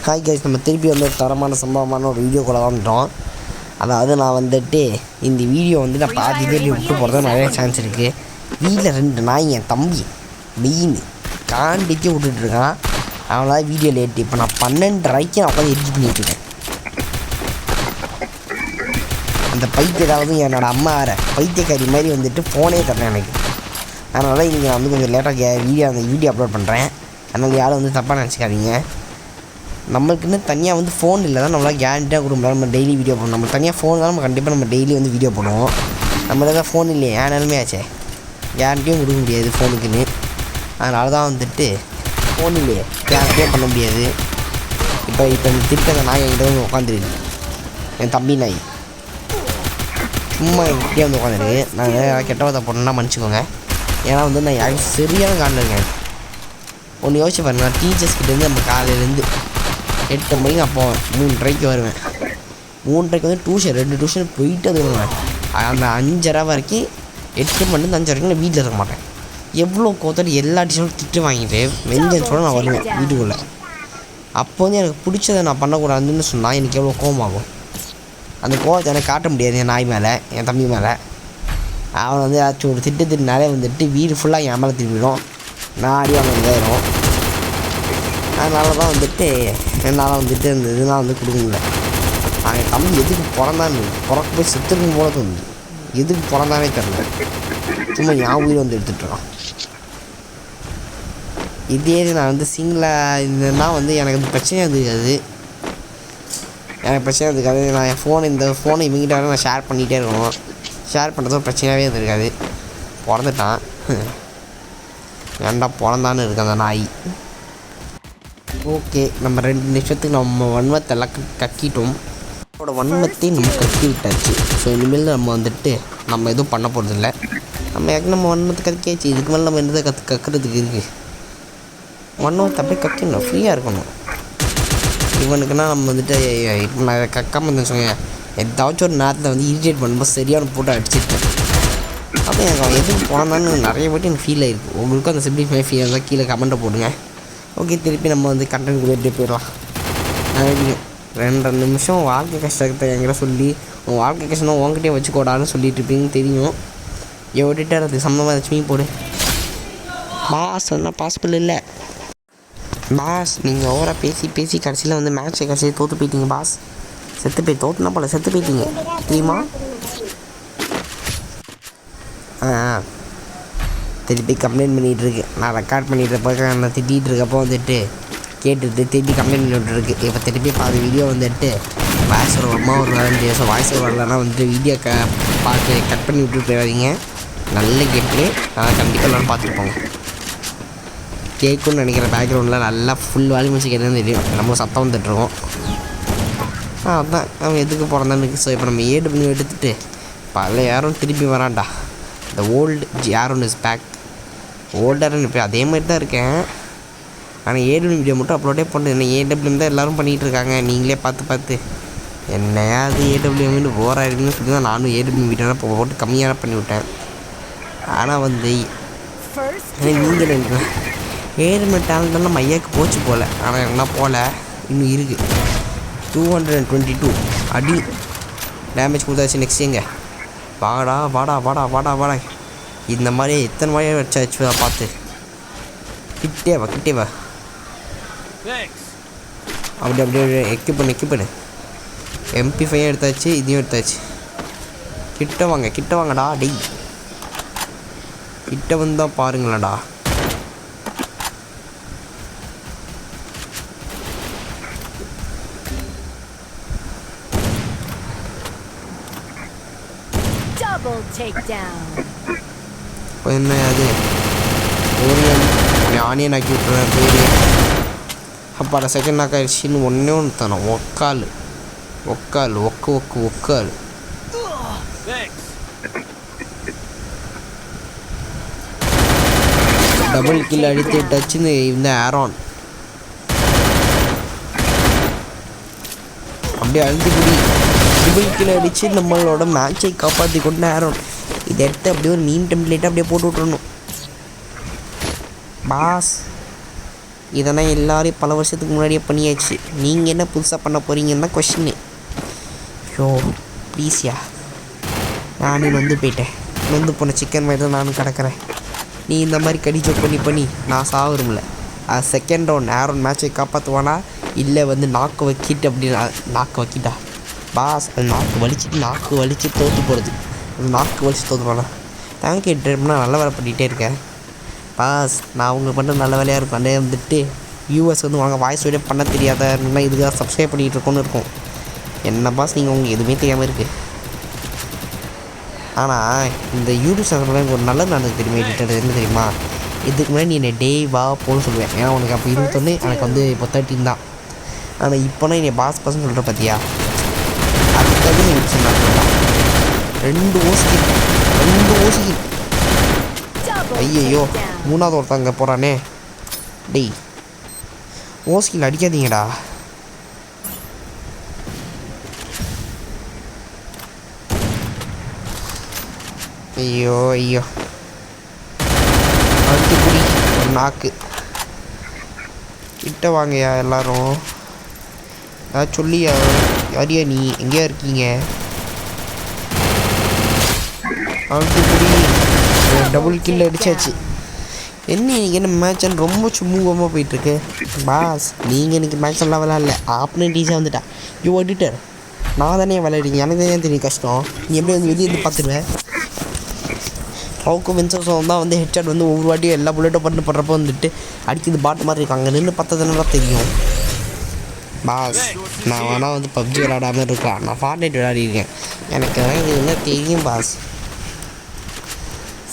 Hi guys, நம்ம திருப்பி வந்து ஒரு தரமான சம்பவமான ஒரு வீடியோ கூட வந்துட்டோம். அதாவது நான் வந்துட்டு இந்த வீடியோ வந்து நான் பாதி தேடி விட்டு போகிறது நிறைய சான்ஸ் இருக்குது. வீட்டில் 2 நாய் என் தம்பி மெயின் காண்டிக்கு விட்டுட்டுருக்கான். அவனால் வீடியோ லேட்டு. இப்போ நான் 12:30 நான் உட்காந்து எடிட் பண்ணிட்டுருக்கேன். அந்த ஏதாவது என்னோடய அம்மா வேறு பைத்தியக்காரி மாதிரி வந்துட்டு ஃபோனே தரேன் எனக்கு. அதனால் இன்றைக்கி நான் வந்து கொஞ்சம் லேட்டாக வீடியோ அப்லோட் பண்ணுறேன். அதனால் யாரும் வந்து தப்பாக நினச்சிக்காதீங்க. நம்மளுக்குன்னு தனியாக வந்து ஃபோன் இல்லை தான் நம்மளால் கேரண்டியாக கொடுக்க நம்ம டெய்லி வீடியோ போடணும். நம்ம தனியாக ஃபோன் தான் நம்ம கண்டிப்பாக நம்ம டெய்லி வந்து வீடியோ போடுவோம். நம்மள தான் ஃபோன் இல்லையே, ஏன் நிலமே ஆச்சே, கேரண்டியும் கொடுக்க முடியாது ஃபோனுக்குன்னு. அதனால தான் வந்துட்டு ஃபோன் இல்லையே கேரண்டியும் பண்ண முடியாது. இப்போ இந்த திருப்பி அந்த நாய் என்கிட்ட வந்து உட்காந்துருக்கு, என் தம்பி நாய் சும்மா என்கிட்டே வந்து உட்காந்துருக்கு. நான் கெட்ட வார்த்தை போட்டேன்னா மன்னிச்சிக்கோங்க. ஏன்னா வந்து நான் யாரும் சரியான காண்டில் இருக்கேன். ஒன்று யோசிச்சு பாருங்க, நான் டீச்சர்ஸ்கிட்டேருந்து நம்ம காலையிலேருந்து 8 மணிக்கு நான் போவேன், 3:30 வருவேன். 3:30 வந்து டியூஷன் 2 டியூஷன் போயிட்டு அது வருவேன். அந்த 5:30 வரைக்கும் 8 மணிலேருந்து 5 வரைக்கும் நான் வீட்டில் இருக்க மாட்டேன். எவ்வளோ கோத்தடி எல்லா டீச்சரும் திட்டு வாங்கிட்டு வெஞ்சன்ஸோடு நான் வருவேன் வீட்டுக்குள்ளே. அப்போ வந்து எனக்கு பிடிச்சதை நான் பண்ணக்கூடாதுன்னு சொன்னால் எனக்கு எவ்வளோ கோபமாகும். அந்த கோவத்தை எனக்கு காட்ட முடியாது என் நாய் மேலே, என் தம்பி மேலே. அவன் வந்து ஏதாச்சும் ஒரு திட்டத்தினாலே வந்துட்டு வீடு ஃபுல்லாக என் மேலே திரும்பிடும், நான் அடிவாங்க இதாயிரும். அதனால தான் வந்துட்டு என்னால் வந்துட்டு அந்த இதெல்லாம் வந்து கொடுக்க முடியல. என் தம்பி எதுக்கு பிறந்தான்னு பிறக்க போய் செத்துருக்கும் போல தோணுது. எதுக்கு பிறந்தானே தெரில, சும்மா என் உயிரை வந்து எடுத்துகிட்ருக்கான். இதே நான் வந்து சிங்கிளாக இருந்தேன்னா வந்து எனக்கு வந்து பிரச்சனையாக இருக்காது. எனக்கு பிரச்சனையாக இருக்காது. நான் என் இந்த ஃபோனை இவங்கிட்ட நான் ஷேர் பண்ணிகிட்டே இருக்கணும். ஷேர் பண்ணுறதும் பிரச்சனையாகவே இருந்திருக்காது. பிறந்துட்டான், ஏன்டா பிறந்தான்னு இருக்கு அந்த நாய். ஓகே, நம்ம 2 நிமிஷத்துக்கு நம்ம வன்மத்தை எல்லாம் கக்கிட்டோம். நம்மளோட வன்மத்தையும் நம்ம கக்கி விட்டாச்சு. ஸோ இனிமேல் நம்ம வந்துட்டு நம்ம எதுவும் பண்ண போகிறதில்ல. நம்ம வன்மத்தை கக்கியாச்சு. இதுக்கு மேலே நம்ம என்னதை கக்கிறதுக்கு இருக்குது? வன்மத்தை அப்படியே கக்கணும், ஃப்ரீயாக இருக்கணும். இவனுக்குன்னா நம்ம வந்துட்டு இப்போ நான் கக்காமல் இருந்தேன்னு சொன்னேன், ஏதாச்சும் ஒரு நேரத்தில் வந்து இரிட்டேட் பண்ணும்போது சரியான போட்டு அடிச்சிருக்கேன். அப்போ எனக்கு அவன் எதுவும் போனான்னு நிறைய வாட்டி எனக்கு ஃபீல் ஆகிருக்கு. உங்களுக்கும் அந்த சிம்பிளிஃபை ஃபீல் இருந்தால் கீழே கமெண்ட்டை போடுங்க. ஓகே, திருப்பி நம்ம வந்து கண்டென்ட் கொடுத்துட்டு போயிடலாம். 2 நிமிஷம் வாழ்க்கை கஷ்டத்தை என்கிட்ட சொல்லி உன் வாழ்க்கை கஷ்டம் உங்ககிட்டே வச்சுக்கோடான்னு சொல்லிட்டு இருப்பீங்கன்னு தெரியும். எடிட்டர் அது சம்மந்தமாக ஏதாச்சும் போடு. பாஸ் சொன்னால் பாசிபிள் இல்லை பாஸ். நீங்கள் ஓவராக பேசி கடைசியில் வந்து மேட்ச்சை கடைசியில் தோற்று போயிட்டீங்க பாஸ். தோற்றுனா போல செத்து போயிட்டீங்க தெரியுமா? திருப்பி கம்ப்ளைண்ட் பண்ணிகிட்ருக்கு. நான் ரெக்கார்ட் பண்ணிகிட்ருப்ப நான் திட்டிகிட்டு இருக்கப்போ வந்துட்டு கேட்டுட்டு திருப்பி கம்ப்ளைண்ட் பண்ணிகிட்ருக்கு. இப்போ திருப்பி பாதி வீடியோ வந்துட்டு வாய்ஸ் வருமா ஒரு 2 வருஷம் வாய்ஸ் வரலன்னா வந்துட்டு வீடியோ பார்த்து கட் பண்ணி விட்டு போயிடாதீங்க. நல்ல கேட்டு நான் கண்டிப்பாக எல்லோரும் பார்த்துருப்போங்க. கேட்குன்னு நினைக்கிற பேக்ரவுண்டில் நல்லா ஃபுல் வால்யூம் மியூசிக் என்னன்னு தெரியும். நம்ம சத்தம் வந்துட்டுருக்கோம். அதான் அவன் எதுக்கு பிறந்தான்னு. ஸோ இப்போ நம்ம பண்ணி எடுத்துகிட்டு பல யாரும் திருப்பி வரான்டா. இந்த ஓல்டு யாரும் இஸ் பேக். ஓல்டர்னு இப்போ அதே மாதிரி தான் இருக்கேன். ஆனால் ஏடபிள்யூ வீடியோ மட்டும் அப்லோடே பண்ணுறேன். என்ன ஏடபிள்யூ தான் எல்லோரும் பண்ணிகிட்டு இருக்காங்க. நீங்களே பார்த்து என்னையா அது ஏடபிள்யூன்னு போராடுன்னு சொல்லி தான் நானும் ஏடபிள்யூ வீடியோலாம் போட்டு கம்மியாக பண்ணிவிட்டேன். ஆனால் வந்து நீங்கள் நினைக்கிறேன் ஏடபிள்யூ டேலண்ட் நம்ம ஐயாவுக்கு போச்சு போல். ஆனால் எல்லாம் போல் இன்னும் இருக்குது. 222 அடி டேமேஜ் கொடுத்தாச்சு. நெக்ஸ்ட் எங்க வாடா இந்த மாதிரி எத்தனை வாயை வச்சாச்சு பார்த்து. கிட்டே வா அப்படியே எக்யூப் பண்ணு. MP5 எடுத்தாச்சு, இதையும் எடுத்தாச்சு. கிட்ட வாங்கடா டெய். கிட்ட வந்தால் பாருங்களேடா. என்ன அது ஒரு ஆனியன் ஆக்கி விட்டுறேன் போயிடு. அப்பாடா செகண்ட் நாக் ஆயிடுச்சின்னு ஒன்றே தரோம். ஒக்கால் டபுள் கில் அடித்து விட்டாச்சு இந்த ஆரோன். அப்படியே அழுது குடி டபுள் கில் அடித்து நம்மளோட மேட்சை காப்பாற்றி கொண்டு ஆரோன். இதை எடுத்து அப்படியே ஒரு மீன் டெம்ப்ளேட்டாக அப்படியே போட்டு விட்றணும் பாஸ். இதெல்லாம் எல்லோரையும் பல வருஷத்துக்கு முன்னாடியே பண்ணியாச்சு. நீங்கள் என்ன புதுசாக பண்ண போகிறீங்கன்னா கொஷின்னு. ஷோ ப்ளீஸ்யா, நானும் நொந்து போயிட்டேன். நொந்து போன சிக்கன் மாதிரி தான் நானும் கிடக்கிறேன். நீ இந்த மாதிரி கடிச்ச பண்ணி நான் சாவுருமில்ல. செகண்ட் ரவுண்ட் ஆரோன் மேட்சை காப்பாற்றுவானா இல்லை வந்து நாக்கு வைக்கிட்டு அப்படின்னு நாக்கு வைக்கிட்டா பாஸ். அது நாக்கு வலிச்சு தோற்று போகிறது. அது நாக்கு வலிச்சு தோற்றுவானா. தேங்க்யூ ட்ரிப்னா நல்ல வேலை பண்ணிகிட்டே இருக்கேன் பாஸ். நான் அவங்க பண்ண நல்ல வேலையாக இருக்கும். அதே வந்துட்டு வியூவர்ஸ் வந்து வாங்க வாய்ஸ் வீடியோ பண்ண தெரியாதன்னா இதுக்காக சப்ஸ்கிரைப் பண்ணிகிட்டு இருக்கோன்னு இருக்கும். என்ன பாஸ் நீங்கள் உங்களுக்கு எதுவுமே தெரியாமல் இருக்குது. ஆனால் இந்த யூடியூப் சேனலில் எனக்கு ஒரு நல்லது நடந்தது தெரியுமா எடிட்டர்? என்ன தெரியுமா? இதுக்கு முன்னாடி நீ என்னை டே வா போன்னு சொல்லுவேன். ஏன்னா உனக்கு அப்போ 21, எனக்கு வந்து இப்போ 13 தான். ஆனால் இப்போனா என்னை பாஸ் பாஸ்ன்னு சொல்கிற பார்த்தியா, அதுக்காக நீ சொன்னாங்க 2 ஓசிக்கு. ஐயோ மூணாவது ஒருத்தங்க போகிறானே. டேய் ஓசிக்கில் அடிக்காதீங்கடா. ஐயோ அழுத்துக்குடி ஒரு நாக்கு. கிட்ட வாங்கயா எல்லாரும். ஏதாவது சொல்லியா? யாரியா நீ? எங்கேயா இருக்கீங்க? அழுத்துக்குடி டபுள் கில் அடிச்சாச்சு. என்ன மேட்ச் ரொம்ப சுமூகமாக போயிட்டுருக்கு பாஸ். நீங்கள் இன்றைக்கி மேட்ச் எல்லாம் விளையாடல. ஆப்னு டீஸாக வந்துட்டா. யூ எடிட்டர், நான் தானே விளையாடுறீங்க. எனக்கு தான் தெரியும் கஷ்டம். நீ எப்படி வந்து வெளியே இருந்து பார்த்துருவேன். ஹவுக்கும் வின்சர்ஸும் தான் வந்து ஹெட்ஷாட் வந்து ஒவ்வொரு வாட்டியும் எல்லா புல்லட்டும் பண்ணுறப்போ வந்துட்டு அடிக்கிறது பாட்டு மாதிரி இருக்காங்க. அங்கே நின்று பார்த்ததுனால தெரியும் பாஸ். நான் வேணால் வந்து பப்ஜி விளையாடாமல் இருக்கலாம். நான் ஃபார்ட்நைட் விளையாடிருக்கேன். எனக்கு இது என்ன தெரியும் பாஸ்.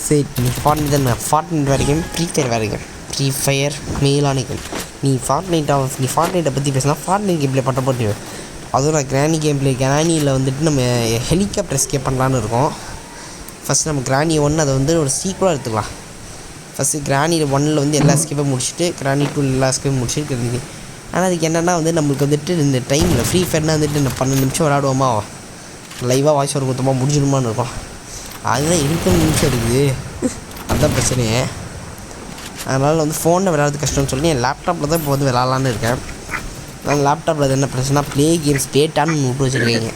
சரி நீ ஃபார்ட்நைட் தானே. ஃபார்ட்நைட் வரைக்கும் ஃப்ரீ ஃபயர் வரைக்கும். ஃப்ரீ ஃபயர் மேலான கேம். நீ ஃபார்ட்நைட்டை பற்றி பேசினா ஃபார்ட்நைட் கேம் ப்ளே பண்ணுற போட்டு. அதுவும் நான் கிரானியில் வந்துட்டு நம்ம ஹெலிகாப்டர் எஸ்கேப் பண்ணலான்னு இருக்கோம். ஃபஸ்ட்டு நம்ம கிராணி 1 அதை வந்து ஒரு சீக்கிரம் எடுத்துக்கலாம். ஃபஸ்ட்டு கிராணி 1 வந்து எல்லா ஸ்கிப்பையும் முடிச்சுட்டு கிராணி 2 எல்லா ஸ்கிப்பையும் முடிச்சுட்டு. ஆனால் அதுக்கு என்னென்னா வந்து நம்மளுக்கு வந்துட்டு இந்த டைமில் ஃப்ரீ ஃபயர்னால் வந்துட்டு இந்த 12 நிமிஷம் விளையாடுவோமா, லைவாக வாய்ஸ் ஒரு மொத்தமாக முடிஞ்சிடுமான்னு இருக்கும். அதுதான் 20 நிமிஷம் இருக்குது. அதுதான் பிரச்சனையே. அதனால் வந்து ஃபோனில் விளையாடுறது கஷ்டம்னு சொல்லி என் லேப்டாப்பில் தான் இப்போ வந்து விளாட்லான்னு இருக்கேன். நான் லேப்டாப்பில் அது என்ன பிரச்சனை, ப்ளே கேம்ஸ் டேட்டான்னு விட்டு வச்சுருக்கீங்க.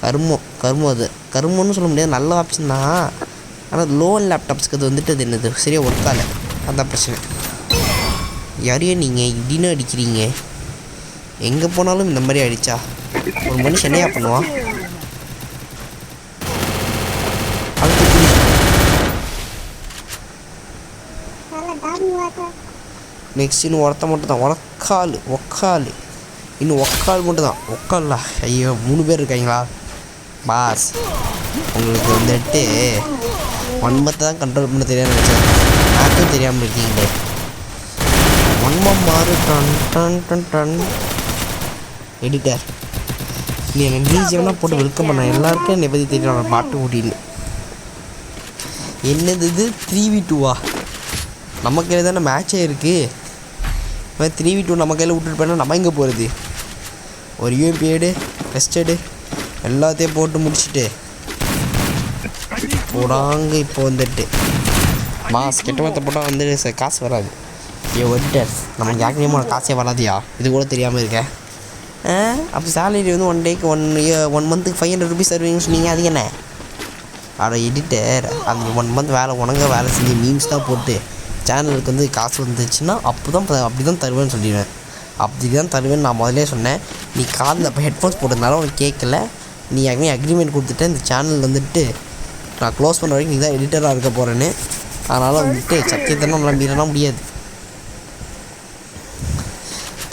கருமம் அது கருமம்னு சொல்ல முடியாது, நல்ல ஆப்ஷன் தான். ஆனால் லோ லேப்டாப்ஸ்க்கு அது வந்துட்டு அது என்னது சரியாக ஒர்க்கால. அதுதான் பிரச்சனை. யாரையும் நீங்கள் இப்படின்னு அடிக்கிறீங்க. எங்கே போனாலும் இந்த மாதிரி அடித்தா ஒரு மனுஷன் என்னையா பண்ணுவான்? நெக்ஸ்ட் இன்னும் ஒருத்த மட்டும் தான். ஒக்கால் இன்னும் ஒக்கால் மட்டும் தான். ஒக்காலா? ஐயோ 3 பேர் இருக்காங்களா பாஸ்? உங்களுக்கு வந்துட்டு 1 month தான் கண்ட்ரோல் பண்ண தெரியாமல் நினச்சேன். யாருக்கும் தெரியாமல் இருக்கீங்களே. 1 month மாறு. டன் எடிட்டர், நீ என்னை டிஜிஎம்லாம் போட்டு வெல்கம் பண்ண. எல்லாருக்கும் என்னை பற்றி தெரியும் பாட்டு கூட்டின்னு. என்னது இது 3v2வா? நம்ம கையில் தானே மேட்சே இருக்குது. 3v2 நம்ம கையில் விட்டுட்டு போனால் நம்ம எங்கே போகிறது? ஒரு யூஎம்பி ரெஸ்டடு எல்லாத்தையும் போட்டு முடிச்சுட்டு போடாங்க. இப்போ வந்துட்டு மாஸ் கெட்ட வார்த்தை போட்டால் வந்து காசு வராது. எடிட்டர், நமக்கு யாருக்குமே காசே வராதியா? இது கூட தெரியாமல் இருக்கேன். அப்போ சேலரி வந்து 1 டேக்கு 1 மந்த்துக்கு 500 rupees தருவீங்கன்னு சொன்னீங்க. அது என்ன? எடிட்டர், அந்த 1 month வேலை செஞ்சு மீம்ஸ் தான் போட்டு சேனலுக்கு வந்து காசு வந்துச்சுன்னா அப்படி தான் தருவேன்னு சொல்லிடுவேன். அப்படி தான் தருவேன்னு நான் முதலே சொன்னேன். நீ காதில் அப்போ ஹெட்ஃபோன்ஸ் போட்டதுனால உனக்கு கேட்கல. நீ யாருமே அக்ரிமெண்ட் கொடுத்துட்டு இந்த சேனல் வந்துட்டு நான் க்ளோஸ் பண்ண வரைக்கும் நீ தான் எடிட்டராக இருக்க போகிறேன்னு. அதனால் வந்துட்டு சத்தியத்தை நம்மளை மீறலாம் முடியாது.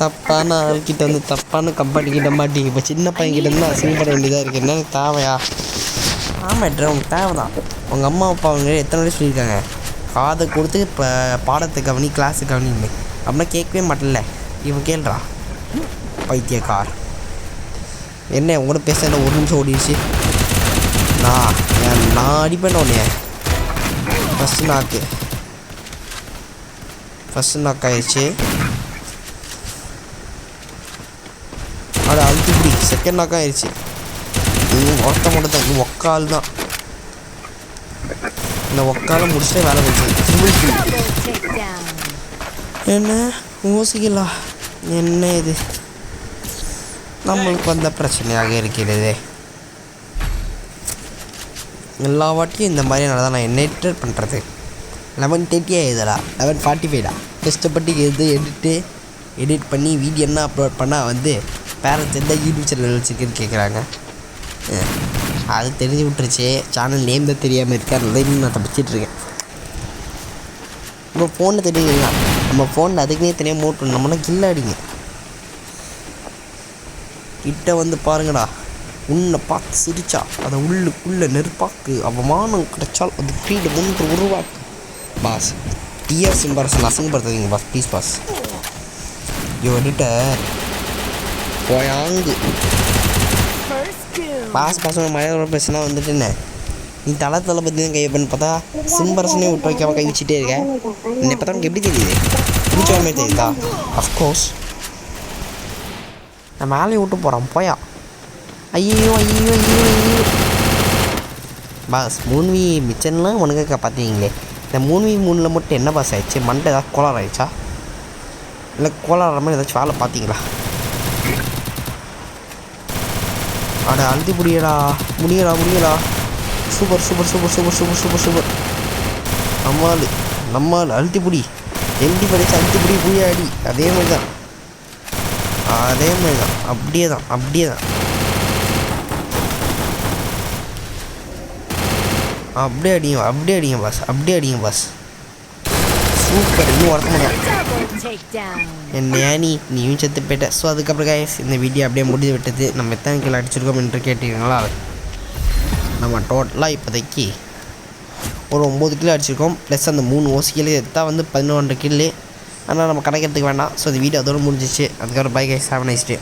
தப்பான ஆள்கிட்ட வந்து தப்பான கம்பெனிக்கிட்ட மாட்டி இப்போ சின்ன பையன்கிட்ட இருந்து அசிங்கப்பட வேண்டியதாக இருக்குது. என்ன தேவையா? ஆமாட்ரு, உனக்கு தேவை தான். உங்கள் அம்மா அப்பா அவங்க எத்தனை வாட்டி சொல்லியிருக்காங்க, காதை கொடுத்து இப்போ பாடத்தை கவனி, கிளாஸு கவனின்னு. அப்படின்னா கேட்கவே மாட்டேன்ல. இவன் கேள்றா பைத்தியக்கார். என்ன உங்களோட பேச 1 நிமிஷம் ஓடிடுச்சு. நான் அடிப்பேன் உடனே. ஃபஸ்ட்டு நாக்கு ஆயிடுச்சு. அது அழுத்துப்படி செகண்ட் நாக்காக ஆயிடுச்சு. ஒருத்த மட்டும் தான். இது ஒக்கால் தான். இந்த ஒக்காலை முடிச்சுட்டு வேலை போச்சு. என்ன ஓசிகளா என்ன இது நம்மளுக்கு வந்த பிரச்சனையாக இருக்கிறது. எல்லா வாட்டியும் இந்த மாதிரி தான் நான் என்ன பண்ணுறது. 11:30 ஆகுதுடா, 11:45டா. கஷ்டப்பட்டு எடிட் பண்ணி வீடியோ என்ன அப்லோட் பண்ணால் வந்து பேரண்ட்ஸ் எந்த யூடியூப் சேனல் வச்சுருக்குன்னு கேட்குறாங்க. அது தெரிஞ்சு விட்டுருச்சு. சேனல் நேம் தான் தெரியாமல் இருக்காருல இன்னும் நான் தப்பிச்சிட்ருக்கேன். நம்ம ஃபோனில் தெரியுங்களா, நம்ம ஃபோனில் அதுக்குன்னே தனியாக மோட் பண்ணோம்னா கில்லாடிங்க கிட்ட வந்து பாருங்கடா. உன்னை பார்த்து சிரிச்சா அதை உள்ளுக்குள்ளே நெருப்பாக்கு அவமானம் கிடைச்சால் அது கீழே 3 உருவாக்கு. பாஸ் டிஆர் சிம்பரசன் அசங்கப்படுத்தாதீங்க பாஸ், ப்ளீஸ் பாஸ். எடிட்டர் போயாங்கு பாஸ் மழையோட பேசினா வந்துட்டு என்ன நீ தலை பற்றி தான் கை பண்ணி பார்த்தா சிம்பரசனே விட்டு வைக்காம கை வச்சுட்டே இருக்க. என்னை பார்த்தா நமக்கு எப்படி தெரியுது? பிடிச்ச மாதிரி தெரியுதா? அஃப்கோர்ஸ் நான் மேலேயும் விட்டு போகிறான் போயா. ஐயோ ஐயோ ஐயோ ஐயோ பாஸ் 3v மிச்சன்லாம் உனக்கு பார்த்தீங்களே. இந்த 3v3 மட்டும் என்ன பாஸ் ஆயிடுச்சு? மண்டை ஏதாவது கோளாறு ஆயிடுச்சா? இல்லை கோளாறு மாதிரி ஏதாச்சும் வேலை பார்த்தீங்களா? அட அழுத்தி முடியலா. Super super super super super super super. நம்மால் அழுத்தி பிடி. எப்படி படிச்சு அழுத்தி பிடி புரியாடி. அதே மாதிரி தான் அப்படியே தான் அப்படியே அடிங்க பாஸ். சூப்பர். இன்னும் உடக்க முடியும் என்னையா நீயும் செத்து போயிட்ட. ஸோ அதுக்கப்புறம் கைஸ் இந்த வீடியோ அப்படியே முடிஞ்சு விட்டது. நம்ம எத்தனை கிலோ அடிச்சிருக்கோம் என்று கேட்டீங்களா? நம்ம டோட்டலாக இப்போதைக்கு ஒரு 9 கிலோ அடிச்சிருக்கோம். ப்ளஸ் அந்த 3 ஓசிக்கில் எடுத்தால் வந்து 11 கிலோ. ஆனால் நம்ம கணக்கிறதுக்கு வேண்டாம். ஸோ இந்த வீடியோ அதோடு முடிஞ்சிச்சு. அதுக்கப்புறம் bye guys, have nice day.